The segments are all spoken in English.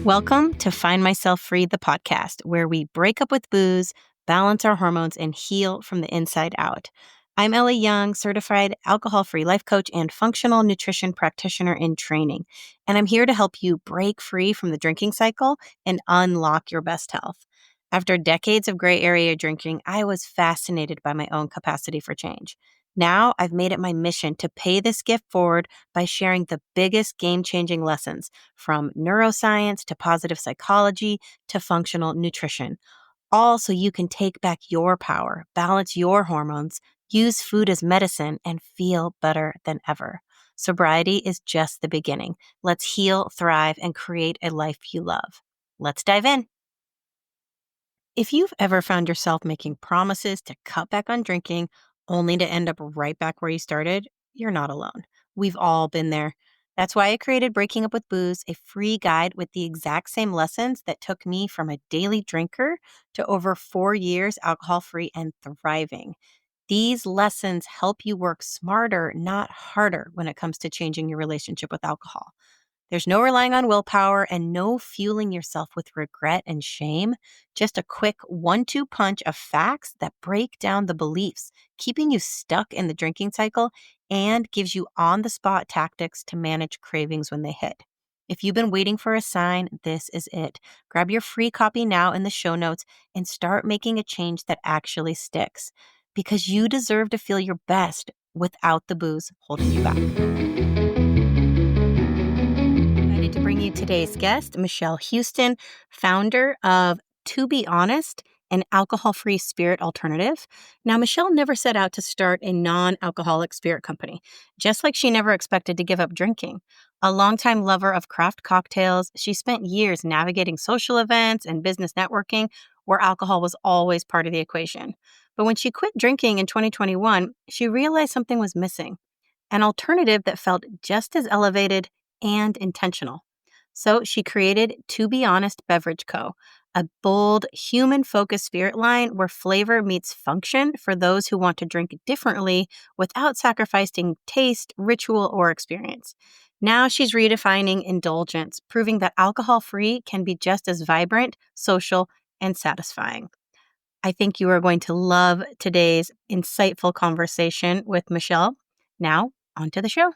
Welcome to Find Myself Free, the podcast, where we break up with booze, balance our hormones, and heal from the inside out. I'm Ellie Young, certified alcohol-free life coach and functional nutrition practitioner in training, and I'm here to help you break free from the drinking cycle and unlock your best health. After decades of gray area drinking, I was fascinated by my own capacity for change. Now I've made it my mission to pay this gift forward by sharing the biggest game-changing lessons from neuroscience to positive psychology to functional nutrition, all so you can take back your power, balance your hormones, use food as medicine, and feel better than ever. Sobriety is just the beginning. Let's heal, thrive, and create a life you love. Let's dive in. If you've ever found yourself making promises to cut back on drinking only to end up right back where you started, you're not alone. We've all been there. That's why I created Breaking Up with Booze, a free guide with the exact same lessons that took me from a daily drinker to over 4 years alcohol free and thriving. These lessons help you work smarter, not harder, when it comes to changing your relationship with alcohol. There's no relying on willpower and no fueling yourself with regret and shame. Just a quick 1-2 punch of facts that break down the beliefs, keeping you stuck in the drinking cycle and gives you on the spot tactics to manage cravings when they hit. If you've been waiting for a sign, this is it. Grab your free copy now in the show notes and start making a change that actually sticks, because you deserve to feel your best without the booze holding you back. Excited to bring you today's guest, Michelle Houston, founder of To Be Honest, an alcohol-free spirit alternative. Now, Michelle never set out to start a non-alcoholic spirit company, just like she never expected to give up drinking. A longtime lover of craft cocktails, she spent years navigating social events and business networking where alcohol was always part of the equation. But when she quit drinking in 2021, she realized something was missing, an alternative that felt just as elevated and intentional. So she created To Be Honest Beverage Co., a bold, human-focused spirit line where flavor meets function for those who want to drink differently without sacrificing taste, ritual, or experience. Now she's redefining indulgence, proving that alcohol-free can be just as vibrant, social, and satisfying. I think you are going to love today's insightful conversation with Michelle. Now, on to the show.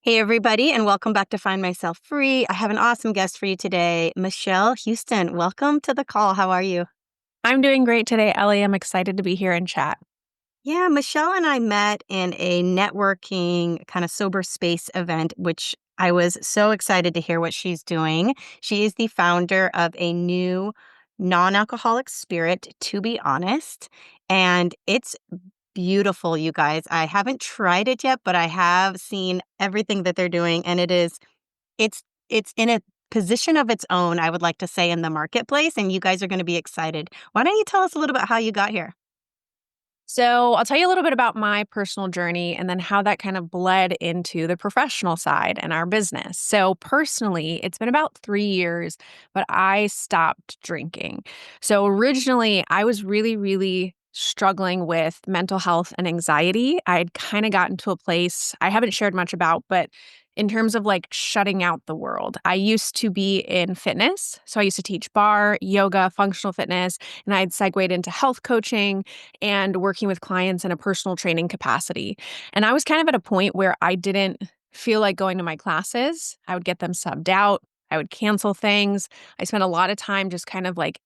Hey, everybody, and welcome back to Find Myself Free. I have an awesome guest for you today, Michelle Houston. Welcome to the call. How are you? I'm doing great today, Ellie. I'm excited to be here and chat. Yeah, Michelle and I met in a networking kind of sober space event, which I was so excited to hear what she's doing. She is the founder of a new non-alcoholic spirit, To Be Honest, and it's beautiful, you guys. I haven't tried it yet, but I have seen everything that they're doing, and it's in a position of its own, I would like to say, in the marketplace, and you guys are going to be excited. Why don't you tell us a little bit how you got here? So, I'll tell you a little bit about my personal journey and then how that kind of bled into the professional side and our business. So, personally, it's been about 3 years, but I stopped drinking. So, originally, I was really struggling with mental health and anxiety. I'd kind of gotten to a place I haven't shared much about, but in terms of like shutting out the world, I used to be in fitness. So, I used to teach bar, yoga, functional fitness, and I'd segued into health coaching and working with clients in a personal training capacity. And I was kind of at a point where I didn't feel like going to my classes. I would get them subbed out. I would cancel things. I spent a lot of time just kind of like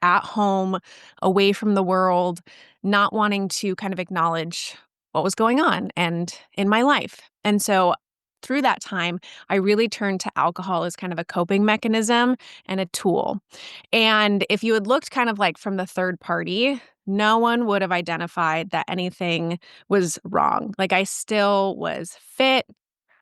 at home, away from the world, not wanting to kind of acknowledge what was going on and in my life. And so through that time, I really turned to alcohol as kind of a coping mechanism and a tool. And if you had looked kind of like from the third party, no one would have identified that anything was wrong. Like I still was fit,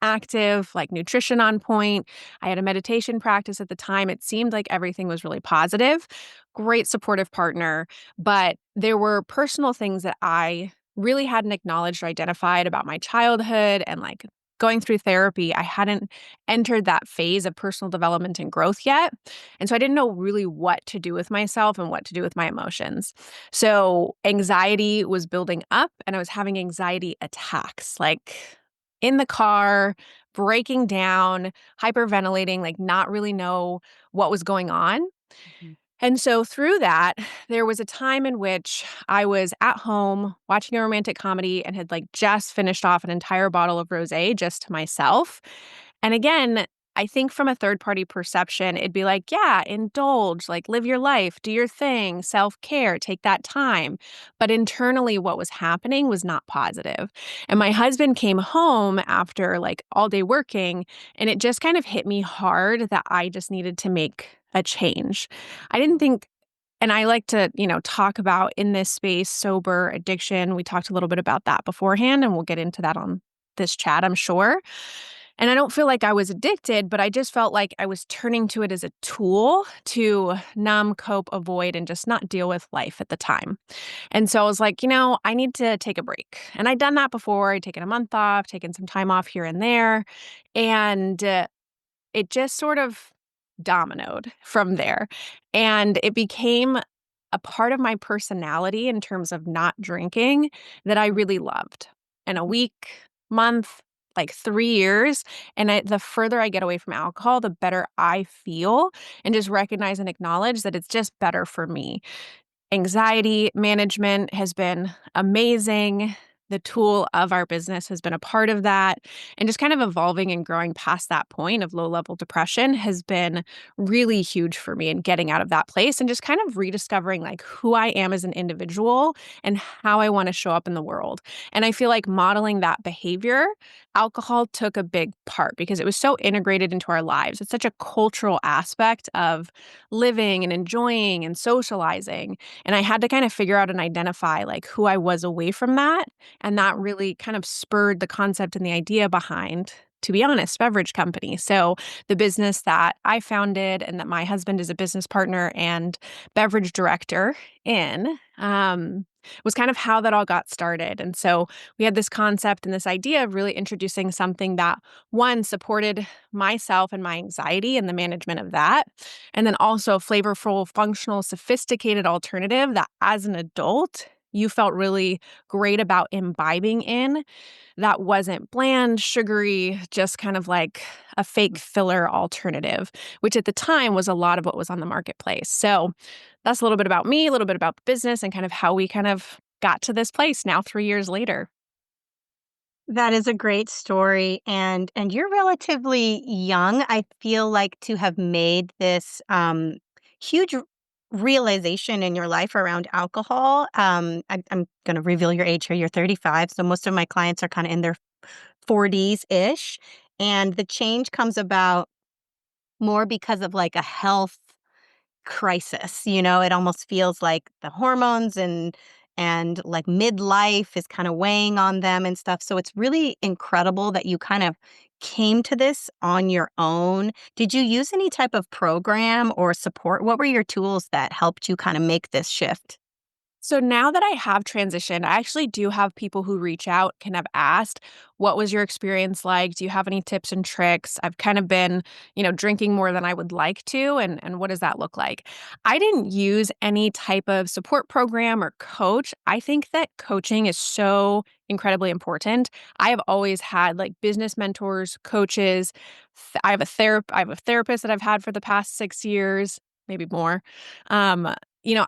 active, like nutrition on point. I had a meditation practice at the time. It seemed like everything was really positive, great supportive partner. But there were personal things that I really hadn't acknowledged or identified about my childhood and like going through therapy. I hadn't entered that phase of personal development and growth yet. And so I didn't know really what to do with myself and what to do with my emotions. So anxiety was building up and I was having anxiety attacks, like in the car, breaking down, hyperventilating, like not really know what was going on. Mhm. And so through that, there was a time in which I was at home watching a romantic comedy and had like just finished off an entire bottle of rosé just to myself. And again, I think from a third party perception, it'd be like, yeah, indulge, like live your life, do your thing, self care, take that time. But internally, what was happening was not positive. And my husband came home after like all day working, and it just kind of hit me hard that I just needed to make a change. I didn't think and I like to, talk about in this space sober addiction. We talked a little bit about that beforehand, and we'll get into that on this chat, I'm sure. And I don't feel like I was addicted, but I just felt like I was turning to it as a tool to numb, cope, avoid, and just not deal with life at the time. And so I was like, I need to take a break. And I'd done that before. I'd taken a month off, taken some time off here and there. And it just sort of dominoed from there. And it became a part of my personality in terms of not drinking that I really loved. And a week, month, like 3 years, and the further I get away from alcohol, the better I feel, and just recognize and acknowledge that it's just better for me. Anxiety management has been amazing. The tool of our business has been a part of that. And just kind of evolving and growing past that point of low level depression has been really huge for me in getting out of that place and just kind of rediscovering like who I am as an individual and how I want to show up in the world. And I feel like modeling that behavior, alcohol took a big part because it was so integrated into our lives. It's such a cultural aspect of living and enjoying and socializing. And I had to kind of figure out and identify like who I was away from that. And that really kind of spurred the concept and the idea behind, to be honest, Beverage Company. So the business that I founded and that my husband is a business partner and beverage director in, was kind of how that all got started. And so we had this concept and this idea of really introducing something that, one, supported myself and my anxiety and the management of that. And then also flavorful, functional, sophisticated alternative that as an adult, you felt really great about imbibing in that wasn't bland, sugary, just kind of like a fake filler alternative, which at the time was a lot of what was on the marketplace. So that's a little bit about me, a little bit about the business, and kind of how we kind of got to this place now 3 years later. That is a great story, and you're relatively young, I feel like, to have made this, huge realization in your life around alcohol. I'm gonna reveal your age here, you're 35, so most of my clients are kinda in their 40s-ish, and the change comes about more because of, like, a health crisis, it almost feels like the hormones and like midlife is kind of weighing on them and stuff. So it's really incredible that you kind of came to this on your own. Did you use any type of program or support? What were your tools that helped you kind of make this shift? So now that I have transitioned, I actually do have people who reach out, kind of asked, what was your experience like? Do you have any tips and tricks? I've kind of been, drinking more than I would like to. And what does that look like? I didn't use any type of support program or coach. I think that coaching is so incredibly important. I have always had like business mentors, coaches. I have a therapist that I've had for the past 6 years, maybe more. Um,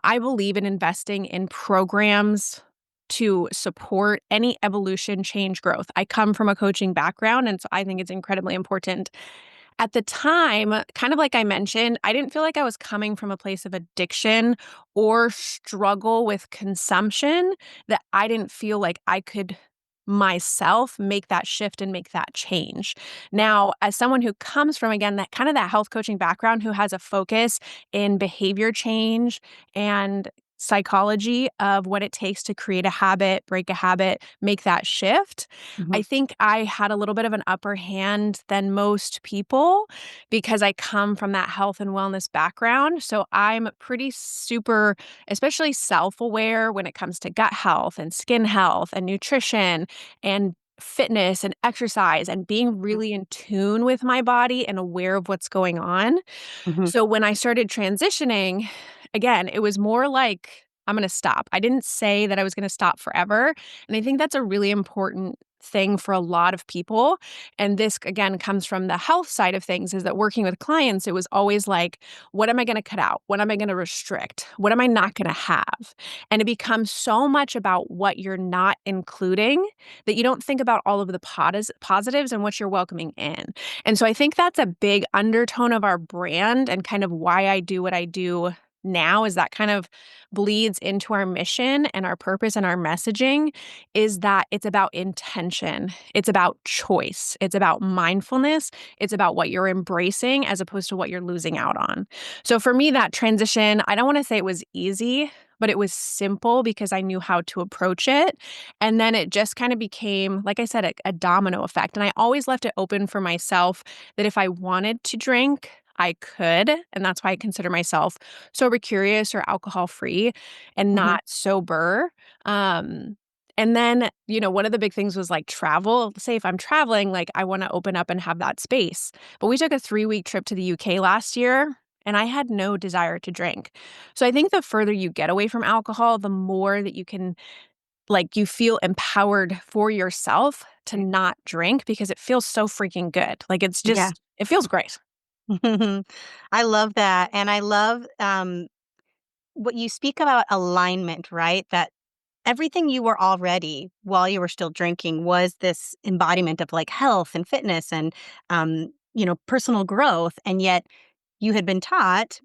I believe in investing in programs to support any evolution, change, growth. I come from a coaching background, and so I think it's incredibly important. At the time, kind of like I mentioned, I didn't feel like I was coming from a place of addiction or struggle with consumption that I didn't feel like I could myself make that shift and make that change. Now, as someone who comes from again that kind of that health coaching background who has a focus in behavior change and psychology of what it takes to create a habit, break a habit, make that shift, I Mhm. think I had a little bit of an upper hand than most people because I come from that health and wellness background. So I'm pretty super, especially self aware when it comes to gut health and skin health and nutrition and fitness and exercise and being really in tune with my body and aware of what's going on. Mhm. So when I started transitioning, again, it was more like, I'm going to stop. I didn't say that I was going to stop forever. And I think that's a really important thing for a lot of people. And this, again, comes from the health side of things is that working with clients, it was always like, what am I going to cut out? What am I going to restrict? What am I not going to have? And it becomes so much about what you're not including that you don't think about all of the positives and what you're welcoming in. And so I think that's a big undertone of our brand and kind of why I do what I do now is that kind of bleeds into our mission and our purpose and our messaging is that it's about intention. It's about choice. It's about mindfulness. It's about what you're embracing as opposed to what you're losing out on. So for me, that transition, I don't want to say it was easy, but it was simple because I knew how to approach it. And then it just kind of became, like I said, a domino effect. And I always left it open for myself that if I wanted to drink, I could. And that's why I consider myself sober curious or alcohol free and Mhm. not sober. And then, one of the big things was like travel. Say if I'm traveling, like I want to open up and have that space. But we took a 3-week trip to the UK last year and I had no desire to drink. So I think the further you get away from alcohol, the more that you can, like, you feel empowered for yourself to not drink because it feels so freaking good. Like Yeah. it feels great. I love that, and I love, what you speak about alignment, right? That everything you were already while you were still drinking was this embodiment of, like, health and fitness and, personal growth, and yet you had been taught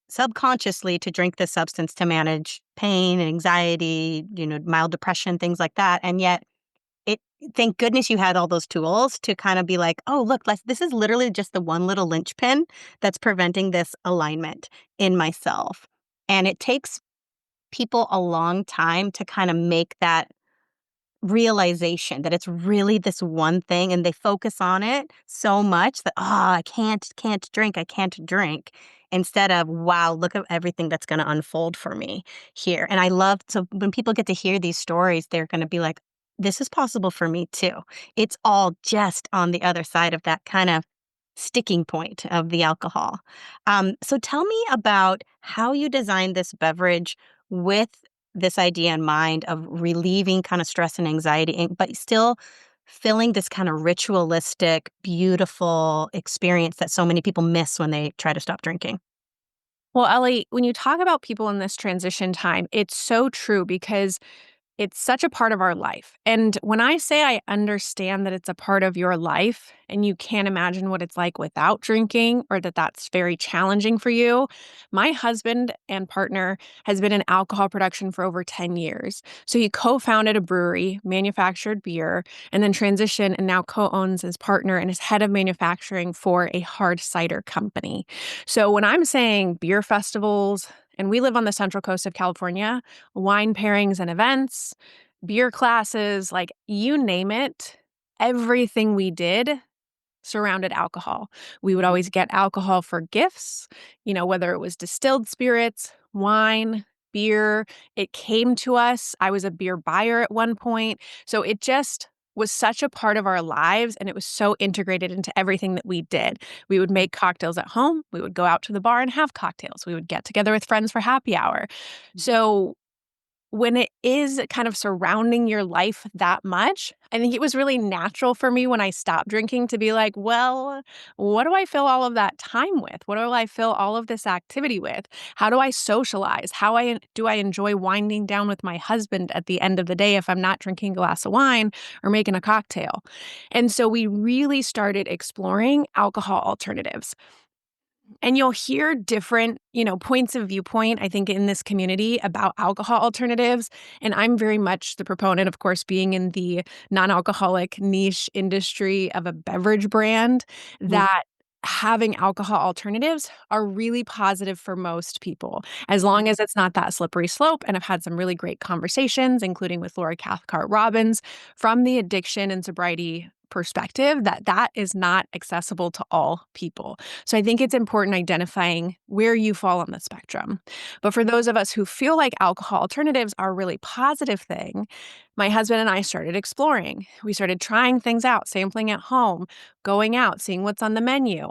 subconsciously to drink this substance to manage pain and anxiety, mild depression, things like that, and yet it thank goodness you had all those tools to kind of be like, "Oh, look, this is literally just the one little linchpin that's preventing this alignment in myself." And it takes people a long time to kinda make that realization that it's really this one thing, and they focus on it so much that, I can't drink, I can't drink," instead of, "Wow, look at everything that's gonna unfold for me here." And I love so when people get to hear these stories, they're gonna be like, "This is possible for me too." It's all just on the other side of that kind of sticking point of the alcohol. So tell me about how you designed this beverage with this idea in mind of relieving kind of stress and anxiety, but still feeling this kind of ritualistic, beautiful experience that so many people miss when they try to stop drinking. Well, Ellie, when you talk about people in this transition time, it's so true because it's such a part of our life. And when I say I understand that it's a part of your life and you can't imagine what it's like without drinking or that that's very challenging for you, my husband and partner has been in alcohol production for over 10 years. So he co founded a brewery, manufactured beer, and then transitioned and now co owns his partner and is head of manufacturing for a hard cider company. So when I'm saying beer festivals, and we live on the central coast of California, wine pairings and events, beer classes, like you name it, everything we did surrounded alcohol. We would Mhm. always get alcohol for gifts, whether it was distilled spirits, wine, beer. It came to us. I was a beer buyer at one point. So it just was such a part of our lives and it was so integrated into everything that we did. We would make cocktails at home. We would go out to the bar and have cocktails. We would get together with friends for happy hour. So when it is kind of surrounding your life that much, I think it was really natural for me when I stopped drinking to be like, well, what do I fill all of that time with? What do I fill all of this activity with? How do I socialize? Do I enjoy winding down with my husband at the end of the day if I'm not drinking a glass of wine or making a cocktail? And so we really started exploring alcohol alternatives. And you'll hear different, points of viewpoint, I think, in this community about alcohol alternatives. And I'm very much the proponent, of course, being in the non-alcoholic niche industry of a beverage brand, Mhm. that having alcohol alternatives are really positive for most people, as long as it's not that slippery slope. And I've had some really great conversations, including with Laura Cathcart Robbins, from the addiction and sobriety perspective, that is not accessible to all people. So I think it's important identifying where you fall on the spectrum. But for those of us who feel like alcohol alternatives are a really positive thing, my husband and I started exploring. We started trying things out, sampling at home, going out, seeing what's on the menu.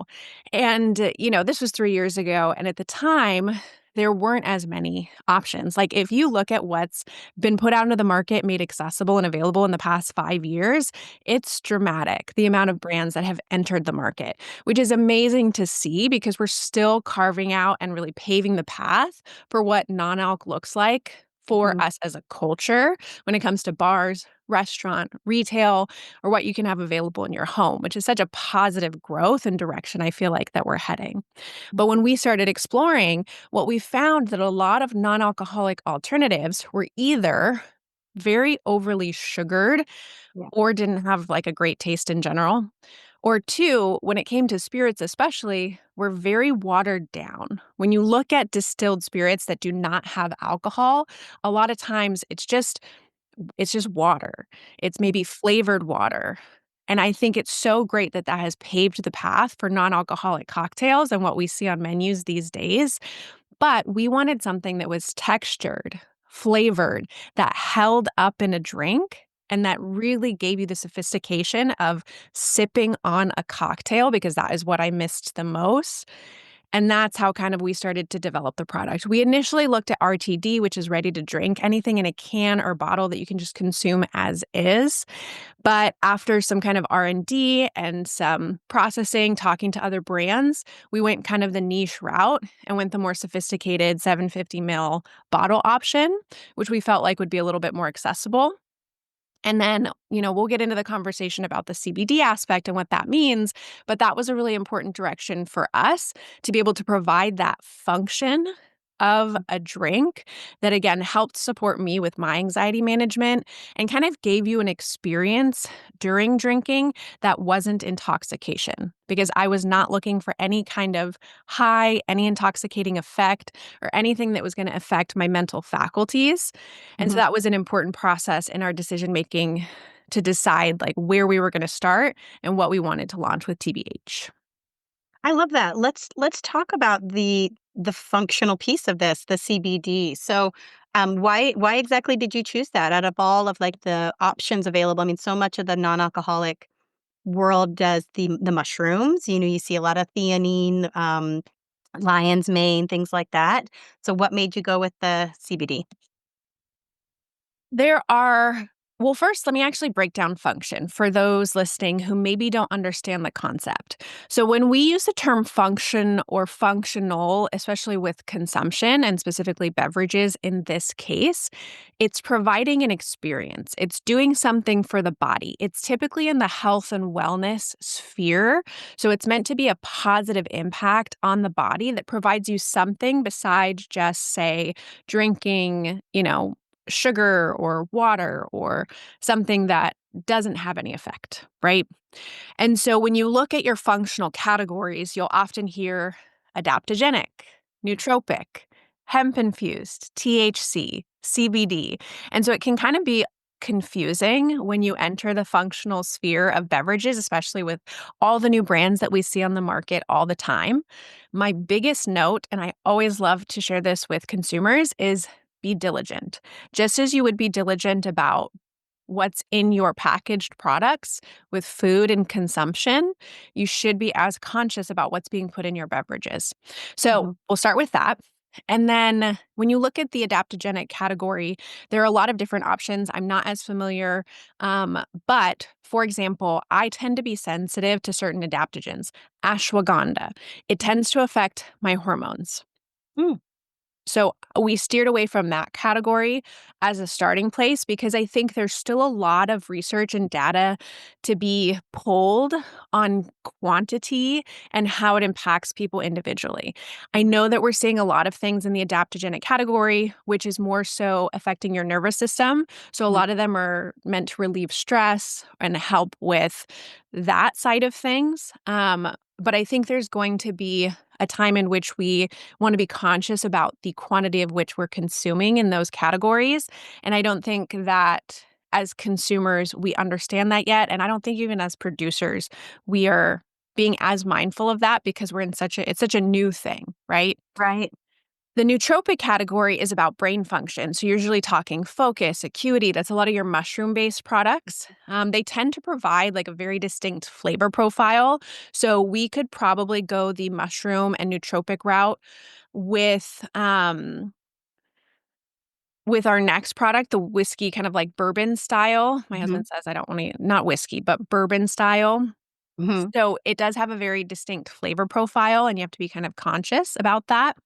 And, this was 3 years ago. And at the time, there weren't as many options. Like, if you look at what's been put out into the market, made accessible and available in the past 5 years, it's dramatic, the amount of brands that have entered the market, which is amazing to see because we're still carving out and really paving the path for what non-alc looks like for Mhm. us as a culture when it comes to bars, restaurant, retail, or what you can have available in your home, which is such a positive growth and direction I feel like that we're heading. But when we started exploring, what we found that a lot of non-alcoholic alternatives were either very overly sugared Yeah. or didn't have like a great taste in general. Or two, when it came to spirits especially, were very watered down. When you look at distilled spirits that do not have alcohol, a lot of times it's just water. It's maybe flavored water. And I think it's so great that that has paved the path for non-alcoholic cocktails and what we see on menus these days. But we wanted something that was textured, flavored, that held up in a drink, and that really gave you the sophistication of sipping on a cocktail because that is what I missed the most. And that's how kind of we started to develop the product. We initially looked at RTD, which is ready to drink, anything in a can or bottle that you can just consume as is. But after some kind of R&D and some processing, talking to other brands, we went kind of the niche route and went the more sophisticated 750 ml bottle option, which we felt like would be a little bit more accessible. And then, we'll get into the conversation about the CBD aspect and what that means. But that was a really important direction for us to be able to provide that function of a drink that, again, helped support me with my anxiety management and kind of gave you an experience during drinking that wasn't intoxication because I was not looking for any kind of high, any intoxicating effect, or anything that was going to affect my mental faculties. And so Mhm. that was an important process in our decision making to decide like where we were going to start and what we wanted to launch with TBH. I love that. Let's talk about the functional piece of this, the CBD. So, why exactly did you choose that out of all of like the options available? I mean, so much of the non-alcoholic world does the mushrooms. You see a lot of theanine, lion's mane, things like that. So, what made you go with the CBD? There are well, first, let me actually break down function for those listening who maybe don't understand the concept. So, when we use the term function or functional, especially with consumption and specifically beverages in this case, it's providing an experience. It's doing something for the body. It's typically in the health and wellness sphere. So, it's meant to be a positive impact on the body that provides you something besides just, say, drinking, sugar or water or something that doesn't have any effect, right? And so when you look at your functional categories, you'll often hear adaptogenic, nootropic, hemp infused, THC, CBD. And so it can kind of be confusing when you enter the functional sphere of beverages, especially with all the new brands that we see on the market all the time. My biggest note, and I always love to share this with consumers, is be diligent. Just as you would be diligent about what's in your packaged products with food and consumption, you should be as conscious about what's being put in your beverages. So Mhm. we'll start with that. And then when you look at the adaptogenic category, there are a lot of different options. I'm not as familiar. But for example, I tend to be sensitive to certain adaptogens. Ashwagandha, it tends to affect my hormones. Mm. So we steered away from that category as a starting place because I think there's still a lot of research and data to be pulled on quantity and how it impacts people individually. I know that we're seeing a lot of things in the adaptogenic category, which is more so affecting your nervous system. So a Mhm. lot of them are meant to relieve stress and help with that side of things. But I think there's going to be a time in which we want to be conscious about the quantity of which we're consuming in those categories. And I don't think that as consumers, we understand that yet. And I don't think even as producers, we are being as mindful of that because it's such a new thing, right? Right. The nootropic category is about brain function. So, you're usually talking focus, acuity. That's a lot of your mushroom based products. They tend to provide like a very distinct flavor profile. So, we could probably go the mushroom and nootropic route with with our next product, the whiskey kind of like bourbon style. My Mhm. husband says I don't want to, not whiskey, but bourbon style. Mhm. So it does have a very distinct flavor profile, and you have to be kind of conscious about that.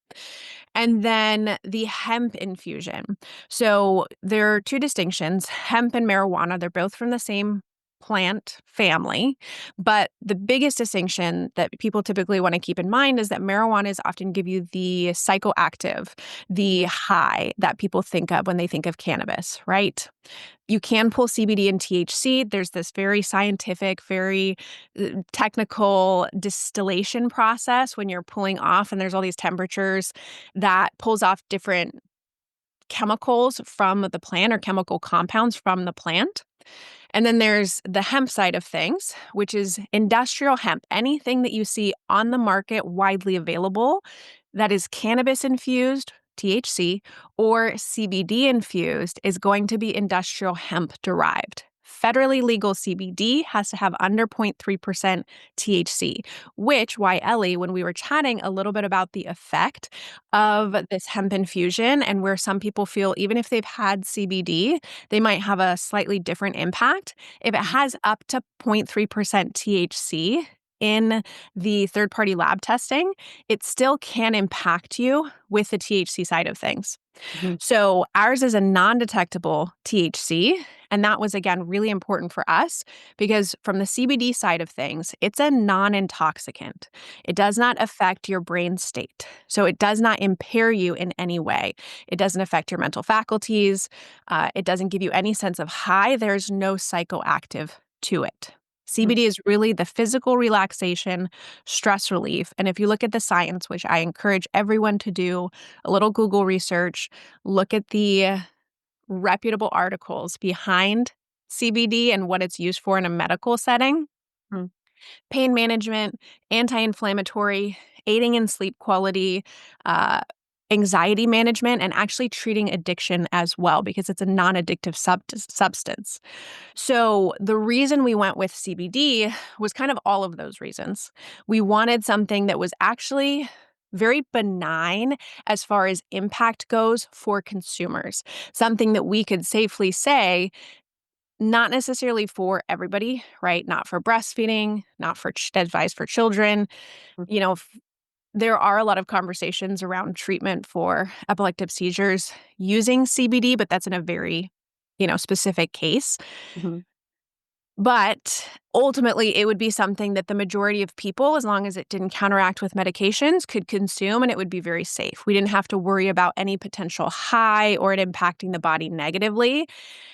And then the hemp infusion. So there are two distinctions: hemp and marijuana. They're both from the same plant family. But the biggest distinction that people typically want to keep in mind is that marijuana often give you the psychoactive, the Mhm. high that people think of when they think of cannabis, right? You can pull CBD and THC. There's this very scientific, very technical distillation process when you're pulling off, and there's all these temperatures that pulls off different chemicals from the plant or chemical compounds from the plant. And then there's the hemp side of things, which is industrial hemp. Anything that you see on the market widely available that is cannabis infused, THC, or CBD infused is going to be industrial hemp derived. Federally legal CBD has to have under 0.3% THC, which, why Ellie, when we were chatting a little bit about the effect of this hemp infusion and where some people feel even if they've had CBD, they might have a slightly different impact. If it has up to 0.3% THC in the third party lab testing, it still can impact you with the THC side of things. Mhm. So ours is a non-detectable THC. And that was, again, really important for us because from the CBD side of things, it's a non intoxicant. It does not affect your brain state. So it does not impair you in any way. It doesn't affect your mental faculties. It doesn't give you any sense of high. There's no psychoactive to it. Mhm. CBD is really the physical relaxation, stress relief. And if you look at the science, which I encourage everyone to do, a little Google research, look at the reputable articles behind CBD and what it's used for in a medical setting: Mhm. pain management, anti inflammatory, aiding in sleep quality, uh, anxiety management, and actually treating addiction as well because it's a non addictive substance. So, the reason we went with CBD was kind of all of those reasons. We wanted something that was actually very benign as far as impact goes for consumers, something that we could safely say, not necessarily for everybody, right? Not for breastfeeding, not for advice for children. You know, there are a lot of conversations around treatment for epileptic seizures using CBD, but that's in a very, specific case. Mhm. But ultimately, it would be something that the majority of people, as long as it didn't counteract with medications, could consume, and it would be very safe. We didn't have to worry about any potential high or it impacting the body negatively.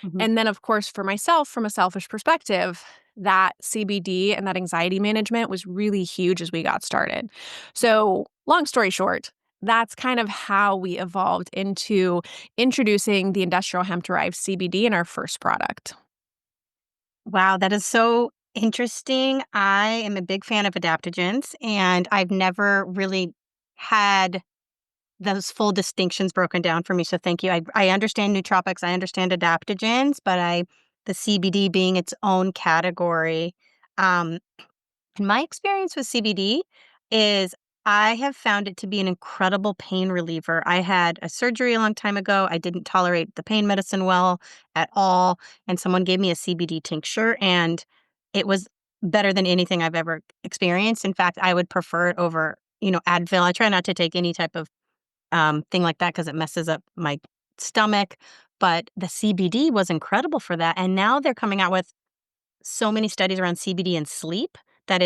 Mhm. And then, of course, for myself, from a selfish perspective, that CBD and that anxiety management was really huge as we got started. So, long story short, that's kind of how we evolved into introducing the industrial hemp derived CBD in our first product. Wow, that is so interesting. I am a big fan of adaptogens, and I've never really had those full distinctions broken down for me. So thank you. I understand nootropics, I understand adaptogens, but the CBD being its own category. Um, my experience with CBD is I have found it to be an incredible pain reliever. I had a surgery a long time ago. I didn't tolerate the pain medicine well at all. And someone gave me a CBD tincture, and it was better than anything I've ever experienced. In fact, I would prefer it over, Advil. I try not to take any type of thing like that because it messes up my stomach. But the CBD was incredible for that. And now they're coming out with so many studies around CBD and sleep that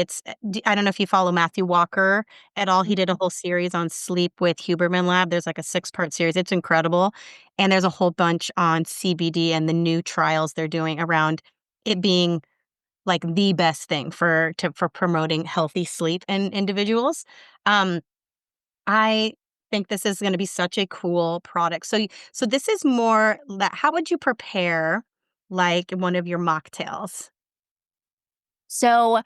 I don't know if you follow Matthew Walker at all. He did a whole series on sleep with Huberman Lab. There's like a 6-part series. It's incredible. And there's a whole bunch on CBD and the new trials they're doing around it being like the best thing for promoting healthy sleep in individuals. Um, I think this is gonna be such a cool product. So this is more that how would you prepare, like, one of your mocktails? So,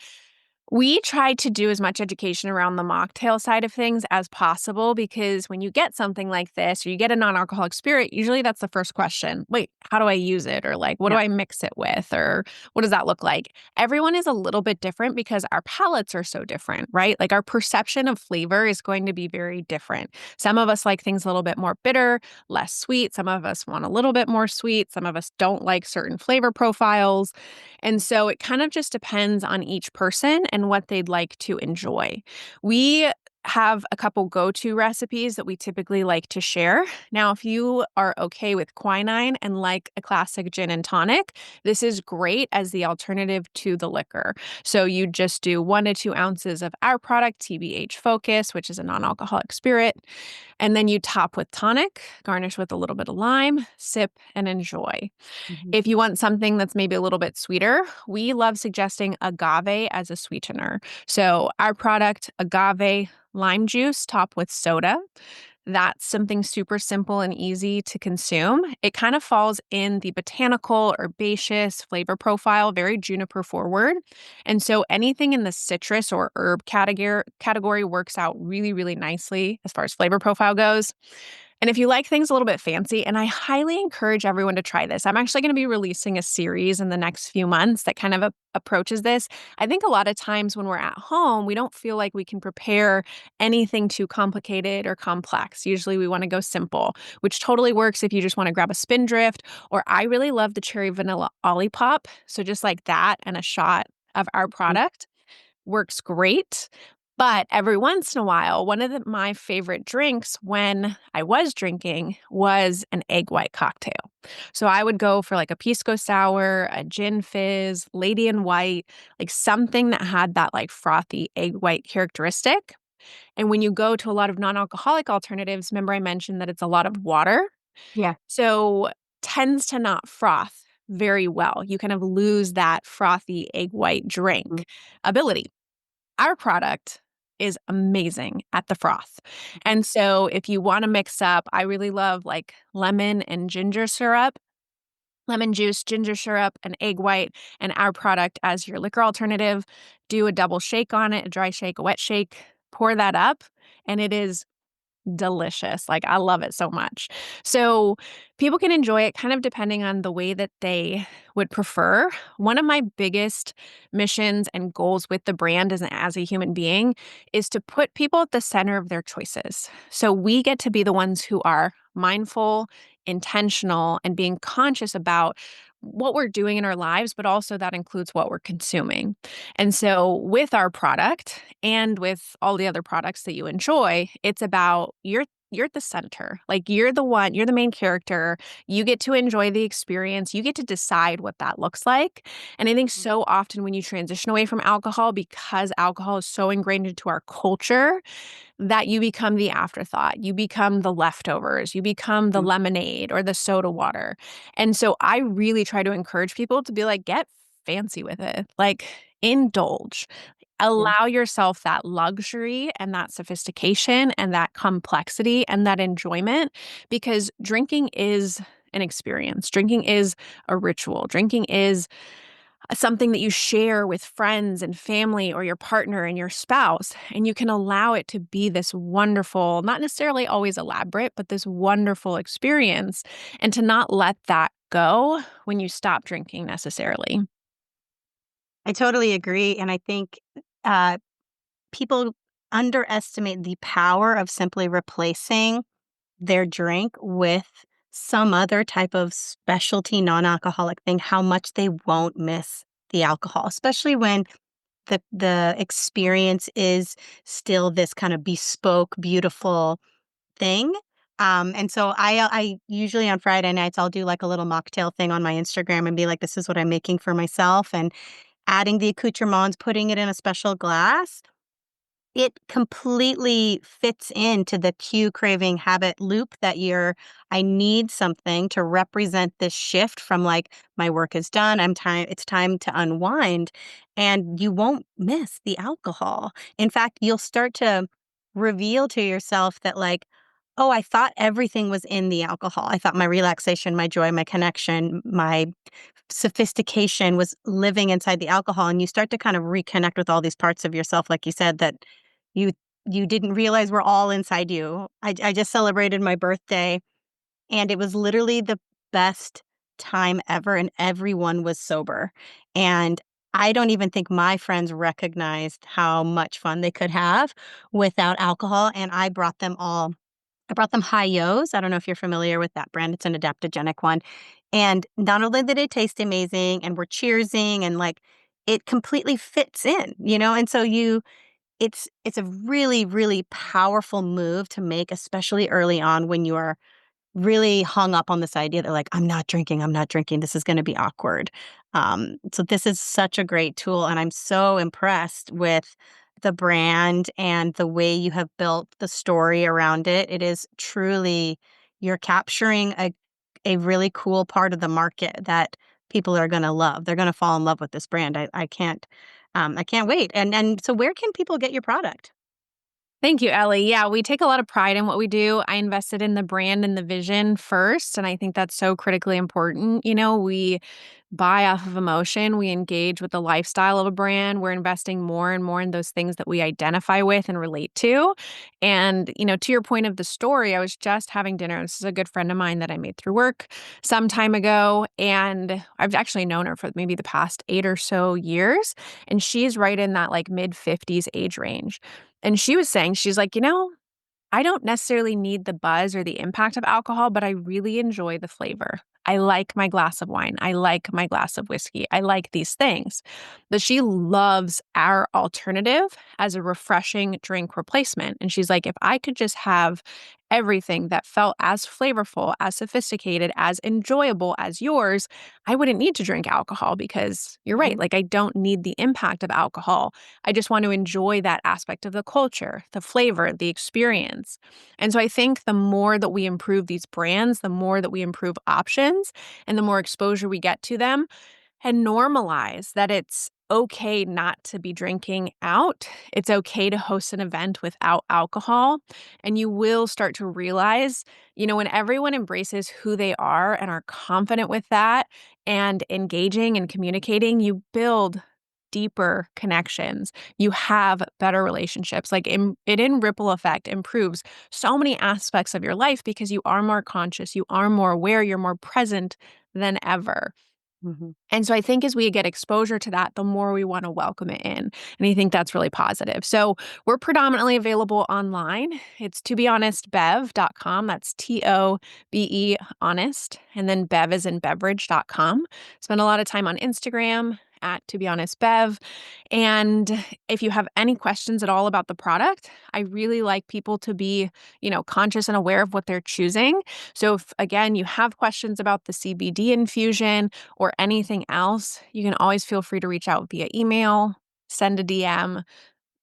We try to do as much education around the mocktail side of things as possible because when you get something like this or you get a non-alcoholic spirit, usually that's the first question. Wait, how do I use it? Or like, what do Yeah. I mix it with? Or what does that look like? Everyone is a little bit different because our palates are so different, right? Like our perception of flavor is going to be very different. Some of us like things a little bit more bitter, less sweet. Some of us want a little bit more sweet. Some of us don't like certain flavor profiles. And so it kind of just depends on each person and what they'd like to enjoy. We have a couple go-to recipes that we typically like to share. Now, if you are okay with quinine and like a classic gin and tonic, this is great as the alternative to the liquor. So you just do 1 to 2 ounces of our product, TBH Focus, which is a non-alcoholic spirit, and then you top with tonic, garnish with a little bit of lime, sip and enjoy. Mhm. If you want something that's maybe a little bit sweeter, we love suggesting agave as a sweetener. So, our product, agave lime juice topped with soda. That's something super simple and easy to consume. It kind of falls in the botanical herbaceous flavor profile, very juniper forward. And so anything in the citrus or herb category works out really, really nicely as far as flavor profile goes. And if you like things a little bit fancy, and I highly encourage everyone to try this. I'm actually going to be releasing a series in the next few months that kind of approaches this. I think a lot of times when we're at home, we don't feel like we can prepare anything too complicated or complex. Usually we want to go simple, which totally works if you just want to grab a spindrift. Or I really love the cherry vanilla olipop. So just like that and a shot of our product works great. But every once in a while, one of my favorite drinks when I was drinking was an egg white cocktail. So I would go for like a pisco sour, a gin fizz, lady in white, like something that had that like frothy egg white characteristic. And when you go to a lot of non-alcoholic alternatives, remember I mentioned that it's a lot of water. Yeah. So tends to not froth very well. You kind of lose that frothy egg white Mm. drink ability. Our product is amazing at the froth. Okay. And so if you wanna mix up, I really love, like, lemon and ginger syrup, lemon juice, ginger syrup, and egg white, and our product as your liquor alternative. Do a double shake on it, a dry shake, a wet shake, pour that up, and it is delicious. Like, I love it so much. So, people can enjoy it kind of depending on the way that they would prefer. One of my biggest missions and goals with the brand as a human being is to put people at the center of their choices. So, we get to be the ones who are mindful, intentional, and being conscious about what we're doing in our lives, but also that includes what we're consuming. And so, with our product and with all the other products that you enjoy, it's about you're at the center. Like you're the one, you're the main character. You get to enjoy the experience. You get to decide what that looks like. And I think so often when you transition away from alcohol, because alcohol is so ingrained into our culture, that you become the afterthought. You become the leftovers. You become the Mhm. lemonade or the soda water. And so I really try to encourage people to be like, get fancy with it. Like, indulge. Yeah. Allow yourself that luxury and that sophistication and that complexity and that enjoyment because drinking is an experience. Drinking is a ritual. Drinking is something that you share with friends and family or your partner and your spouse. And you can allow it to be this wonderful, not necessarily always elaborate, but this wonderful experience and to not let that go when you stop drinking necessarily. I totally agree. And I think uh, people underestimate the power of simply replacing their drink with some other type of specialty non-alcoholic thing, how much they won't miss the alcohol, especially when the experience is still this kind of bespoke, beautiful thing. And so I usually on Friday nights I'll do like a little mocktail thing on my Instagram and be like, this is what I'm making for myself, and adding the accoutrements, putting it in a special glass. It completely fits into the cue craving habit loop that I need something to represent this shift from like my work is done, it's time to unwind, and you won't miss the alcohol. In fact, you'll start to reveal to yourself that like, Oh, I thought everything was in the alcohol. I thought my relaxation, my joy, my connection, my sophistication was living inside the alcohol, and you start to kind of reconnect with all these parts of yourself, like you said, that you you didn't realize were all inside you. I just celebrated my birthday, and it was literally the best time ever, and everyone was sober. And I don't even think my friends recognized how much fun they could have without alcohol, and I brought them Hi-Yo's. I don't know if you're familiar with that brand. It's an adaptogenic one. And not only did it taste amazing and we're cheersing and like it completely fits in, And so it's a really, really powerful move to make, especially early on when you are really hung up on this idea that like, I'm not drinking, this is gonna be awkward. So this is such a great tool, and I'm so impressed with the brand and the way you have built the story around it. It is truly you're capturing a really cool part of the market that people are gonna love. They're gonna fall in love with this brand. I can't wait. And so where can people get your product? Thank you, Ellie. Yeah, we take a lot of pride in what we do. I invested in the brand and the vision first, and I think that's so critically important. We buy off of emotion, we engage with the lifestyle of a brand. We're investing more and more in those things that we identify with and relate to. And, to your point of the story, I was just having dinner. This is a good friend of mine that I made through work some time ago, and I've actually known her for maybe the past 8 or so years, and she's right in that like mid 50s age range. And she was saying, she's like, I don't necessarily need the buzz or the impact of alcohol, but I really enjoy the flavor. I like my glass of wine. I like my glass of whiskey. I like these things. But she loves our alternative as a refreshing drink replacement. And she's like, if I could just have everything that felt as flavorful, as sophisticated, as enjoyable as yours, I wouldn't need to drink alcohol because you're right. Mhm, Like, I don't need the impact of alcohol. I just want to enjoy that aspect of the culture, the flavor, the experience. And so I think the more that we improve these brands, the more that we improve options and the more exposure we get to them, and normalize that it's okay not to be drinking out. It's okay to host an event without alcohol. And you will start to realize, when everyone embraces who they are and are confident with that and engaging and communicating, you build deeper connections. You have better relationships. Like it in ripple effect improves so many aspects of your life because you are more conscious, you are more aware, you're more present than ever. mhm. And so I think as we get exposure to that, the more we want to welcome it in. And I think that's really positive. So we're predominantly available online. It's tobehonestbev.com. That's TOBE honest. And then bev is in beverage.com. Spend a lot of time on Instagram at tobehonestbev. And if you have any questions at all about the product, I really like people to be, conscious and aware of what they're choosing. So if again you have questions about the CBD infusion, or anything else, you can always feel free to reach out via email, send a DM.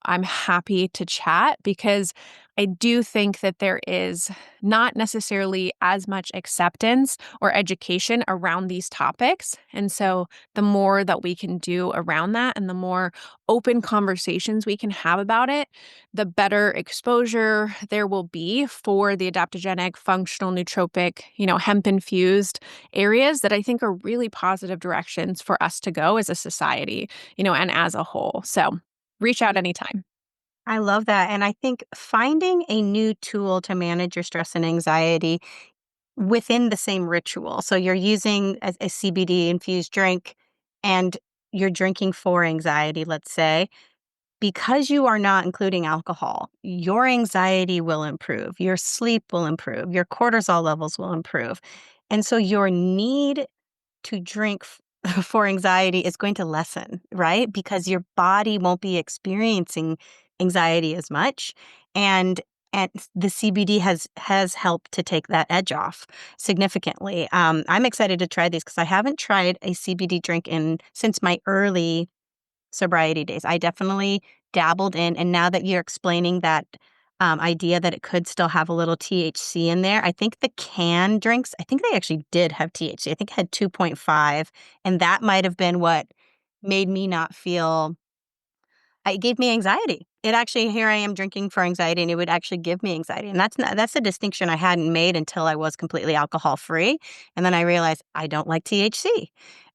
I'm happy to chat because I do think that there is not necessarily as much acceptance or education around these topics. And so the more that we can do around that and the more open conversations we can have about it, the better exposure there will be for the adaptogenic, functional, nootropic, hemp infused areas that I think are really positive directions for us to go as a society, and as a whole. So reach out anytime. I love that. And I think finding a new tool to manage your stress and anxiety within the same ritual. So you're using a CBD infused drink and you're drinking for anxiety, let's say, because you are not including alcohol, your anxiety will improve, your sleep will improve, your cortisol levels will improve. And so your need to drink for anxiety is going to lessen, right? Because your body won't be experiencing anxiety as much. And the CBD has helped to take that edge off significantly. I'm excited to try these because I haven't tried a CBD drink in since my early sobriety days. I definitely dabbled in, and now that you're explaining that idea that it could still have a little THC in there, I think the canned drinks, I think they actually did have THC. I think it had 2.5, and that might have been what made me not feel. It gave me anxiety. it actually, here I am drinking for anxiety, and it would actually give me anxiety. And that's a distinction I hadn't made until I was completely alcohol free. And then I realized I don't like THC.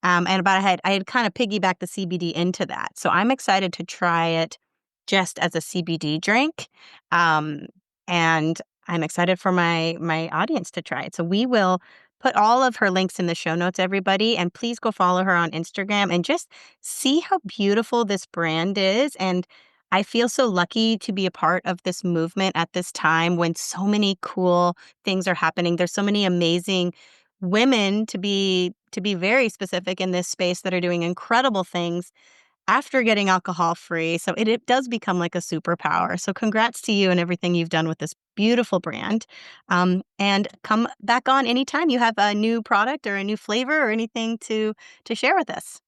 And but I had kind of piggybacked the CBD into that. So I'm excited to try it just as a CBD drink. Um, and I'm excited for my audience to try it. So we will put all of her links in the show notes, everybody, and please go follow her on Instagram and just see how beautiful this brand is. And I feel so lucky to be a part of this movement at this time when so many cool things are happening. There's so many amazing women, to be very specific, in this space that are doing incredible things after getting alcohol free. So it does become like a superpower. So congrats to you and everything you've done with this beautiful brand. And come back on anytime you have a new product or a new flavor or anything to share with us.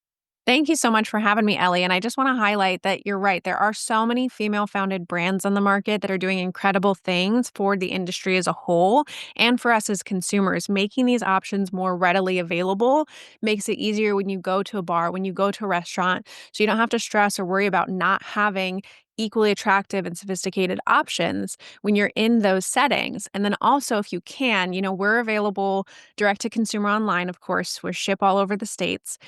Thank you so much for having me, Ellie. And I just want to highlight that you're right. There are so many female founded brands on the market that are doing incredible things for the industry as a whole and for us as consumers. Making these options more readily available makes it easier when you go to a bar, when you go to a restaurant. So you don't have to stress or worry about not having equally attractive and sophisticated options when you're in those settings. And then also, if you can, we're available direct to consumer online, of course, we ship all over the states.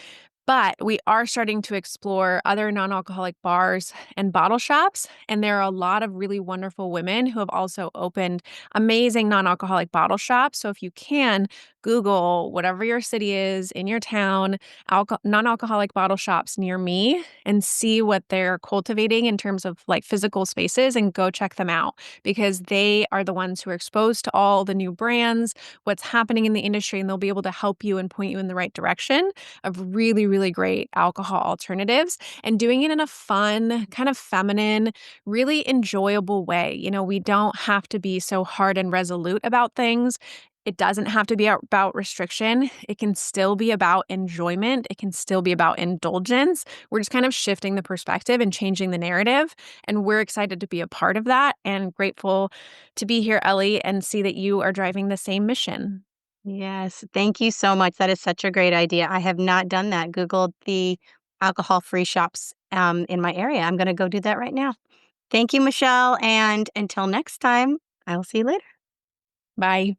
But we are starting to explore other non-alcoholic bars and bottle shops, and there are a lot of really wonderful women who have also opened amazing non-alcoholic bottle shops. So if you can, Google whatever your city is in your town, non-alcoholic bottle shops near me, and see what they're cultivating in terms of like physical spaces, and go check them out because they are the ones who are exposed to all the new brands, what's happening in the industry, and they'll be able to help you and point you in the right direction of really, really great alcohol alternatives and doing it in a fun, kind of feminine, really enjoyable way. We don't have to be so hard and resolute about things. It doesn't have to be about restriction. It can still be about enjoyment. It can still be about indulgence. We're just kind of shifting the perspective and changing the narrative. And we're excited to be a part of that and grateful to be here, Ellie, and see that you are driving the same mission. Yes, thank you so much. That is such a great idea. I have not done that. Googled the alcohol-free shops in my area. I'm going to go do that right now. Thank you, Michelle. And until next time, I will see you later. Bye.